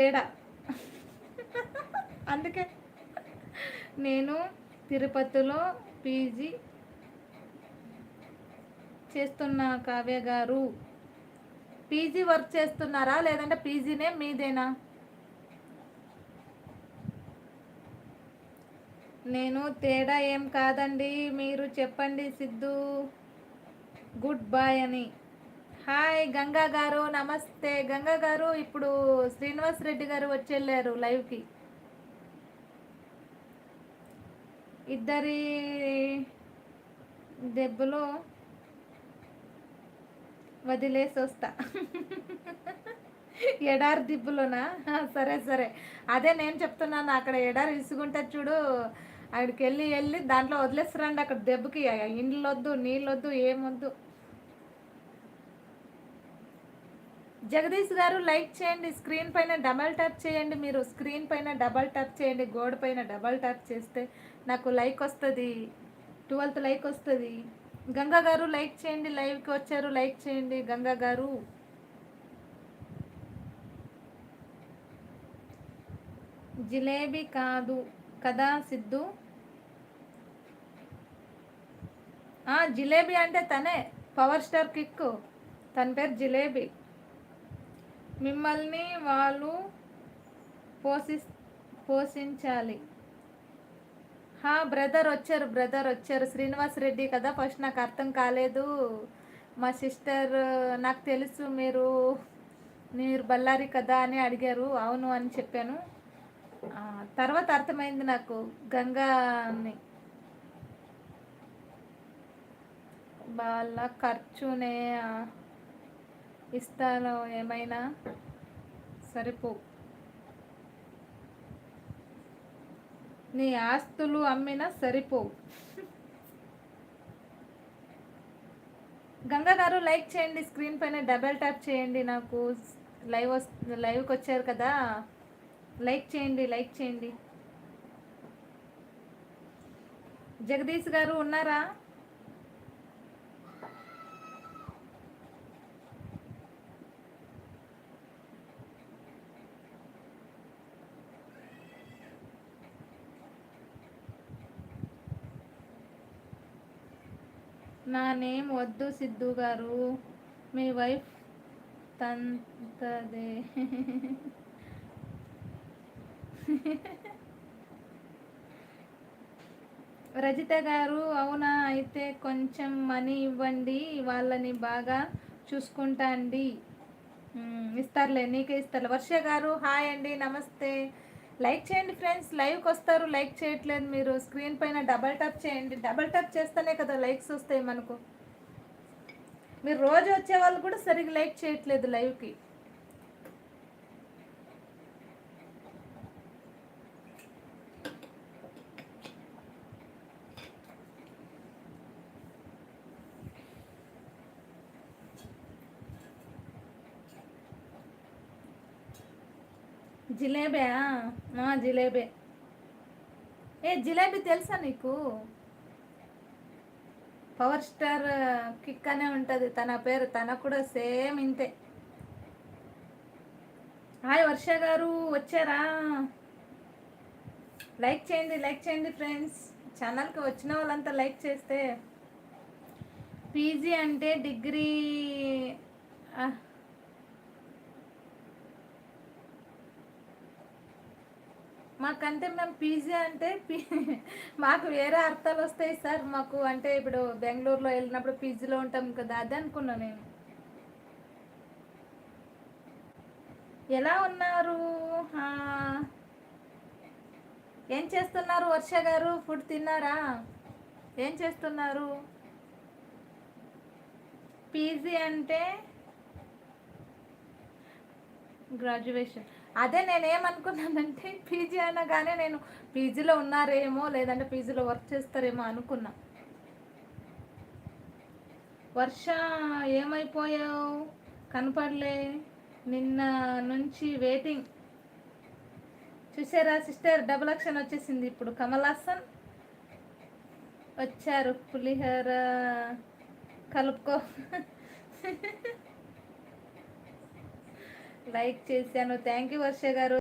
తేడా. అందుకే నేను తిరుపతిలో పీజీ చేస్తున్నా. కావ్య గారు పీజీ వర్క్ చేస్తున్నారా లేదంటే పీజీనే మీదేనా? నేను తేడా ఏం కాదండి, మీరు చెప్పండి సిద్ధు గుడ్ బాయ్ అని. హాయ్ గంగా గారు, నమస్తే గంగా గారు. ఇప్పుడు శ్రీనివాస్ రెడ్డి గారు వచ్చి వెళ్ళారు లైవ్కి. ఇద్దరి దెబ్బలో వదిలేసి వస్తా. ఎడారి దిబ్బలోనా? సరే సరే, అదే నేను చెప్తున్నాను. అక్కడ ఎడారి ఇసుగుంటుంది చూడు, అక్కడికి వెళ్ళి దాంట్లో వదిలేస్తారండి. అక్కడ దెబ్బకి ఇండ్లు వద్దు, నీళ్ళు వద్దు, ఏమొద్దు. జగదీష్ గారు లైక్ చేయండి, స్క్రీన్ పైన డబల్ ట్యాప్ చేయండి. మీరు స్క్రీన్ పైన డబల్ ట్యాప్ చేయండి, గోడ పైన డబల్ ట్యాప్ చేస్తే నాకు లైక్ వస్తుంది, 12th లైక్ వస్తుంది. గంగా గారు లైక్ చేయండి, లైవ్కి వచ్చారు, లైక్ చేయండి గంగా గారు. జిలేబీ కాదు కదా సిద్ధు? జిలేబీ అంటే తనే, పవర్ స్టార్ కిక్, తన పేరు జిలేబీ. మిమ్మల్ని వాళ్ళు పోషి పోషించాలి. బ్రదర్ వచ్చారు శ్రీనివాస్ రెడ్డి కదా. ఫస్ట్ నాకు అర్థం కాలేదు. మా సిస్టర్ నాకు తెలుసు మీరు మీరు బళ్ళారి కదా అని అడిగారు. అవును అని చెప్పాను. తర్వాత అర్థమైంది నాకు గంగా అని. వాళ్ళ ఖర్చునే ఇస్తాను, ఏమైనా సరిపో. నీ ఆస్తులు అమ్మినా సరిపోవు. గంగా గారు లైక్ చేయండి, స్క్రీన్ పైన డబల్ ట్యాప్ చేయండి. నాకు లైవ్కి వచ్చారు కదా, లైక్ చేయండి, లైక్ చేయండి. జగదీష్ గారు ఉన్నారా? నా నేమ్ వద్దు సిద్ధు గారు, మీ వైఫ్ తంతదే. రజిత గారు అవునా, అయితే కొంచెం మనీ ఇవ్వండి, వాళ్ళని బాగా చూసుకుంటా అండి. ఇస్తారులే, నీకే ఇస్తారు. వర్ష గారు హాయ్ అండి, నమస్తే. లైక్ చేయండి ఫ్రెండ్స్, లైవ్కి వస్తారు, లైక్ చేయట్లేదు మీరు. స్క్రీన్ పైన డబల్ ట్యాప్ చేయండి, డబల్ ట్యాప్ చేస్తేనే కదా లైక్స్ వస్తాయి మనకు. మీరు రోజు వచ్చే వాళ్ళు కూడా సరిగ్గా లైక్ చేయట్లేదు లైవ్కి. జిలేబీ జిలేబీ. జిలేబీ తెలుసా నీకు? పవర్ స్టార్ కిక్ అనే ఉంటుంది తన పేరు, తన కూడా సేమ్ ఇంతే. హాయ్ వర్ష గారు వచ్చారా? లైక్ చేయండి, లైక్ చేయండి ఫ్రెండ్స్. ఛానల్కి వచ్చిన వాళ్ళంతా లైక్ చేస్తే. పీజీ అంటే డిగ్రీ. మాకంటే మేము పీజీ అంటే మాకు వేరే అర్థాలు వస్తాయి సార్. మాకు అంటే ఇప్పుడు బెంగళూరులో వెళ్ళినప్పుడు పీజీలో ఉంటాం కదా, అదే అనుకున్నా నేను. ఎలా ఉన్నారు? ఏం చేస్తున్నారు వర్ష గారు? ఫుడ్ తిన్నారా? ఏం చేస్తున్నారు? పీజీ అంటే గ్రాడ్యుయేషన్. అదే నేనేమనుకున్నానంటే పీజీ అనగానే నేను పీజీలో ఉన్నారేమో లేదంటే పీజీలో వర్క్ చేస్తారేమో అనుకున్నా. వర్ష ఏమైపోయావు, కనపడలే, నిన్న నుంచి వెయిటింగ్. చూసారా సిస్టర్, డబుల్ యాక్షన్ వచ్చేసింది ఇప్పుడు. కమల్ హాసన్ వచ్చారు, పులిహోర కలుపుకో. లైక్ చేశాను. థ్యాంక్ యూ వర్ష గారు.